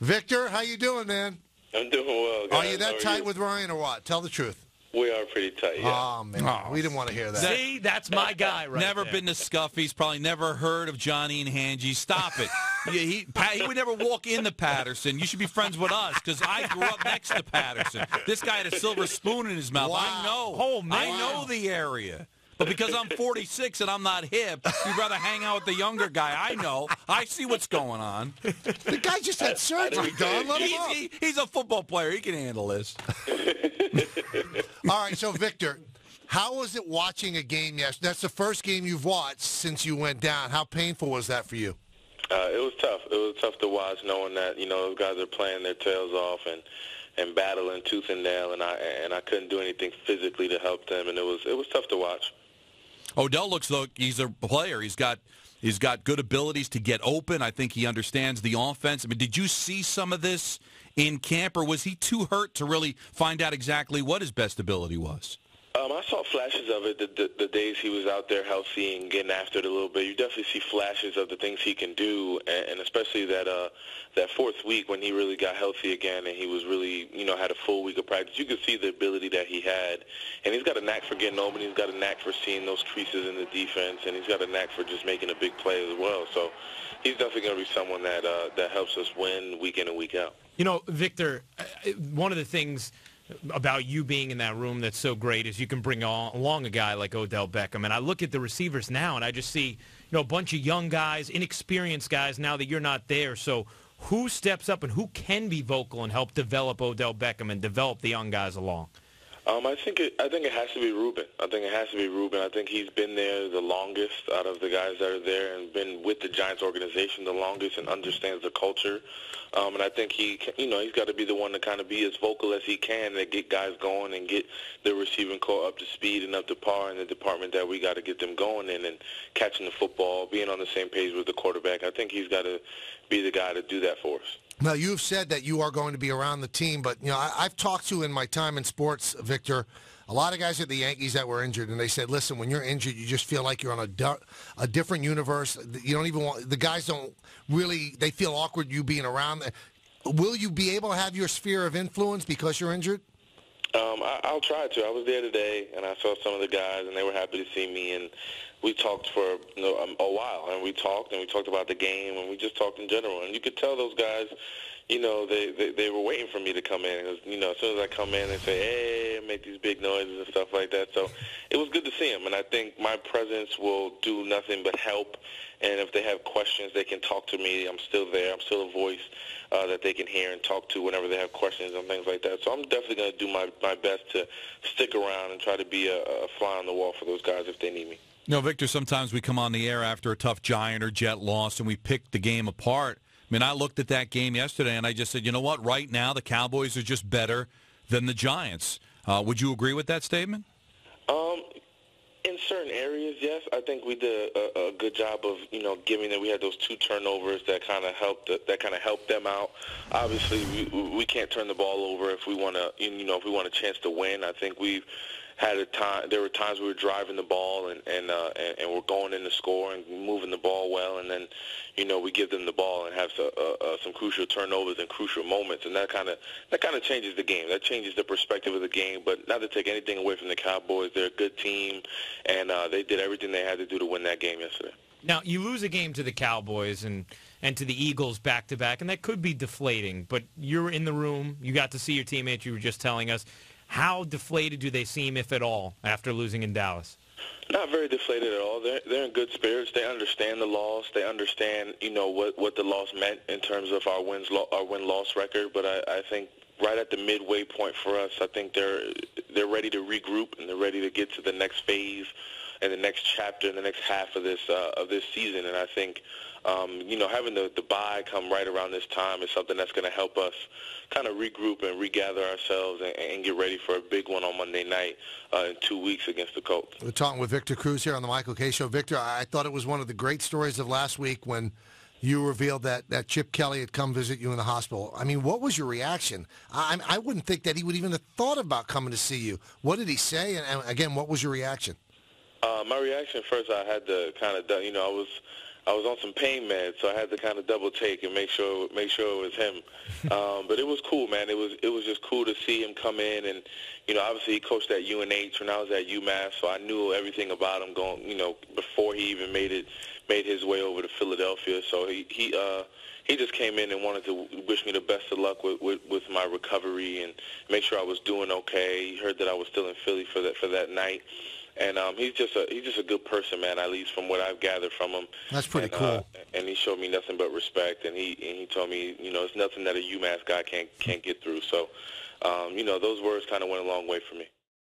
Victor, how you doing, man? I'm doing well, guys. Are you that tight with Ryan or what? Tell the truth. We are pretty tight, yeah. Oh, man. We didn't want to hear that. See, that's my guy right Never there. been to Scuffy's, probably never heard of Johnny and Hangie. Stop it. He would never walk into Patterson. You should be friends with us because I grew up next to Patterson. This guy had a silver spoon in his mouth. Wow. I know. Oh, man. I know the area. But because I'm 46 and I'm not hip, you'd rather hang out with the younger guy. I know. I see what's going on. The guy just had surgery, Don. Let him up. He's a football player. He can handle this. All right, so, Victor, how was it watching a game yesterday? That's the first game you've watched since you went down. How painful was that for you? It was tough. It was tough to watch, knowing that those guys are playing their tails off and battling tooth and nail, and I couldn't do anything physically to help them, and it was tough to watch. Odell looks like he's a player. He's got good abilities to get open. I think he understands the offense. I mean, did you see some of this in camp, or was he too hurt to really find out exactly what his best ability was? I saw flashes of it the days he was out there healthy and getting after it a little bit. You definitely see flashes of the things he can do, and especially that fourth week when he really got healthy again and he was really, had a full week of practice. You could see the ability that he had, and he's got a knack for getting open. He's got a knack for seeing those creases in the defense, and he's got a knack for just making a big play as well. So he's definitely going to be someone that helps us win week in and week out. Victor, one of the things about you being in that room that's so great is you can bring along a guy like Odell Beckham. And I look at the receivers now, and I just see a bunch of young guys, inexperienced guys now that you're not there. So who steps up and who can be vocal and help develop Odell Beckham and develop the young guys along? I think it has to be Ruben. I think he's been there the longest out of the guys that are there and been with the Giants organization the longest and understands the culture. And I think he's got to be the one to kind of be as vocal as he can to get guys going and get the receiving core up to speed and up to par in the department that we got to get them going in and catching the football, being on the same page with the quarterback. I think he's got to be the guy to do that for us. Now, you've said that you are going to be around the team, but I've talked to in my time in sports, Victor, a lot of guys at the Yankees that were injured, and they said, listen, when you're injured, you just feel like you're on a different universe. You don't even want, the guys don't really, they feel awkward you being around. Will you be able to have your sphere of influence because you're injured? I'll try to. I was there today, and I saw some of the guys, and they were happy to see me, and we talked for a while, and we talked about the game, and we just talked in general. And you could tell those guys, they were waiting for me to come in. It was, as soon as I come in, they say, hey, make these big noises and stuff like that. So it was good to see them, and I think my presence will do nothing but help. And if they have questions, they can talk to me. I'm still there. I'm still a voice that they can hear and talk to whenever they have questions and things like that. So I'm definitely going to do my best to stick around and try to be a fly on the wall for those guys if they need me. Victor, sometimes we come on the air after a tough Giant or Jet loss and we pick the game apart. I mean, I looked at that game yesterday and I just said, you know what, right now the Cowboys are just better than the Giants. Would you agree with that statement? In certain areas, yes. I think we did a good job of, giving that we had those 2 turnovers that kind of helped them out. Obviously, we can't turn the ball over if we want to, if we want a chance to win. I think we've had a time. There were times we were driving the ball and we're going in to score and moving the ball well, and then we give them the ball and have some crucial turnovers and crucial moments, and that kind of changes the game. That changes the perspective of the game. But not to take anything away from the Cowboys, they're a good team, and they did everything they had to do to win that game yesterday. Now, you lose a game to the Cowboys and to the Eagles back-to-back, and that could be deflating. But you're in the room. You got to see your teammates. You were just telling us. How deflated do they seem, if at all, after losing in Dallas? Not very deflated at all. They're in good spirits. They understand the loss. They understand, what the loss meant in terms of our win-loss record. But I think right at the midway point for us, I think they're ready to regroup and they're ready to get to the next phase and the next chapter and the next half of this season. And I think, having the bye come right around this time is something that's going to help us kind of regroup and regather ourselves and get ready for a big one on Monday night in 2 weeks against the Colts. We're talking with Victor Cruz here on the Michael Kay Show. Victor, I thought it was one of the great stories of last week when you revealed that Chip Kelly had come visit you in the hospital. I mean, what was your reaction? I wouldn't think that he would even have thought about coming to see you. What did he say? And again, what was your reaction? My reaction first, I had to kind of, I I was on some pain meds, so I had to kind of double take and make sure it was him. But it was cool, man. It was just cool to see him come in, and obviously he coached at UNH when I was at UMass, so I knew everything about him going, before he even made his way over to Philadelphia. So he just came in and wanted to wish me the best of luck with my recovery and make sure I was doing okay. He heard that I was still in Philly for that night. And he's just a good person, man, at least from what I've gathered from him. That's pretty cool. And he showed me nothing but respect, and he told me, it's nothing that a UMass guy can't get through. So, those words kind of went a long way for me.